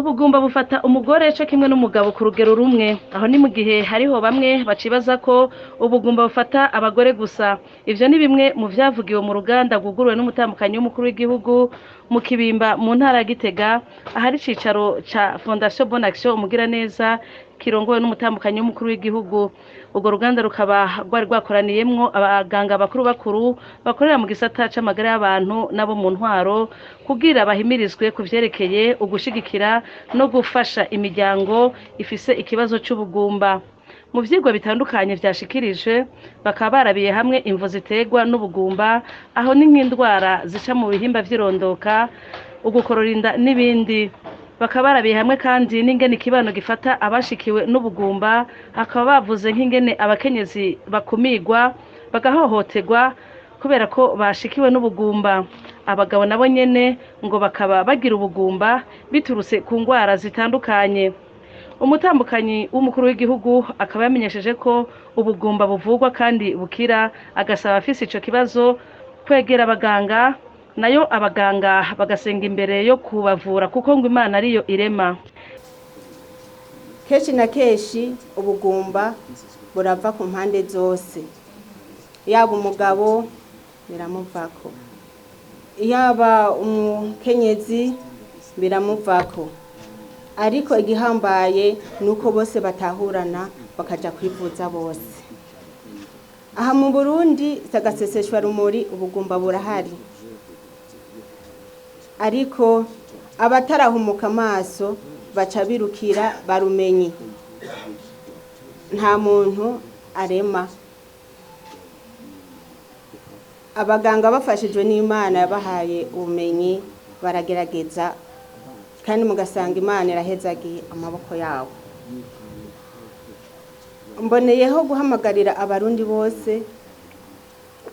Ubugumba bufata umugore co kimwe n'umugabo ku rugero rumwe, aho ni mu gihe hariho bamwe bacibaza ko ubugumba bufata abagore gusa. Ivyo ni bimwe mu vyavugiwe mu ruganda rwuguruwe n'umutambukanyi w'umukuru w'igihugu mu Kibimba mu ntara ya Gitega, ahari icicaro ca Fondation Bonne Action Umugiraneza kirongowe n'umutambukanyi w'umukuru w'igihugu. Urwo ruganda rukaba rwari rwakoraniyemwo abaganga bakuru bakorera mu gisata c'amagara y'abantu nabo mu ntwaro kugira bahimirizwe ku vyerekeye ugushigikira no gufasha imiryango ifise ikibazo c'ubugumba. Mu vyigwa bitandukanye vyashikirijwe bakaba barabiye hamwe imvo ziterwa n'ubugumba, aho ni nk'indwara zica mu bihimba vy'irondoka, ugukorora inda n'ibindi. Bakaba barabiye hamwe kandi n'ingene ikibano gifata abashikiwe n'ubugumba, hakaba bavuze nk'ingene abakenyezi bakumigwa bagahohoterwa kubera ko bashikiwe n'ubugumba. Abagabo nabo nyene ngo bakaba bagira ubugumba biturutse ku ngwara zitandukanye. Umutambukanyi w'umukuru w'igihugu akaba yamenyesheje ko ubugumba buvugwa kandi bukira, agasaba afise ico kibazo kwegera abaganga, nayo abaganga bagasenga imbere yo kubavura kuko ngo Imana ariyo irema. Kenshi na kenshi ubugumba burava ku mpande zose, yaba umugabo biramuvako, yaba umukenyezi biramuvako, ariko igihambaye nuko bose batahurana bakaja kwivuza bose. Aha mu Burundi sagaseseshwa rumuri ubugumba burahari, ariko abatarahumuka amaso baca birukira barumenye. Nta muntu arema, abaganga bafashijwe n'Imana yabahaye ubumenyi baragerageza, kandi mugasanga Imana irahezagiye amaboko yabo. Mboneyeho guhamagarira abarundi bose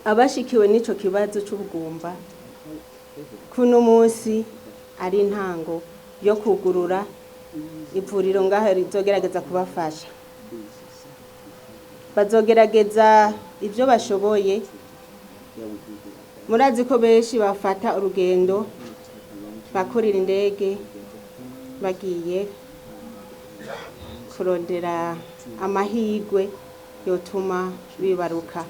abashikiwe n'ico kibazo c'ubugumba, kuno munsi ari intango yo kugurura ivuriro ngaho rizogerageza kubafasha. Bazogerageza ivyo bashoboye. Murazi ko benshi bafata urugendo bakurira indege bagiye kurondera amahigwe yotuma bibaruka.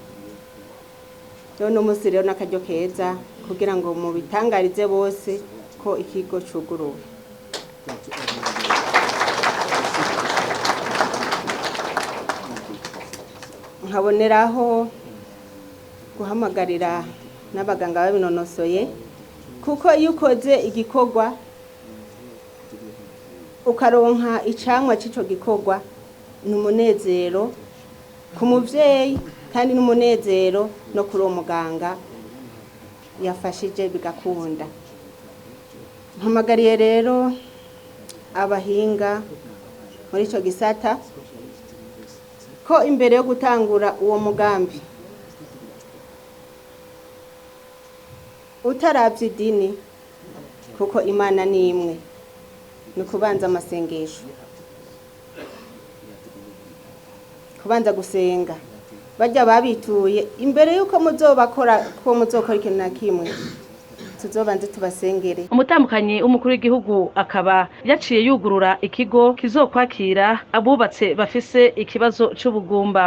None umunsi rero n'akaryo keza kugira ngo mu bitangarize bose ko ikigo cuguruwe. Nkaboneraho guhamagarira n'abaganga babinonosoye, kuko iyo ukoze igikorwa ukaronka icamwa c'ico gikorwa n'umunezero ku muvyeyi, kandi n'umunezero no kuri uwo muganga yafashije bigakunda. Mpamagariye rero abahinga muri ico gisata ko imbere yo gutangura uwo mugambi utaravye idini, kuko Imana ni imwe, ni kubanza amasengesho, kubanza gusenga. Bajya babituye imbere yuko muzobakora ko muzokora ikintu na kimwe, tuzobanze tubasengere. Umutambukanyi w'umukuru w'igihugu akaba yaciye yugurura ikigo kizokwakira abubatse bafise ikibazo c'ubugumba.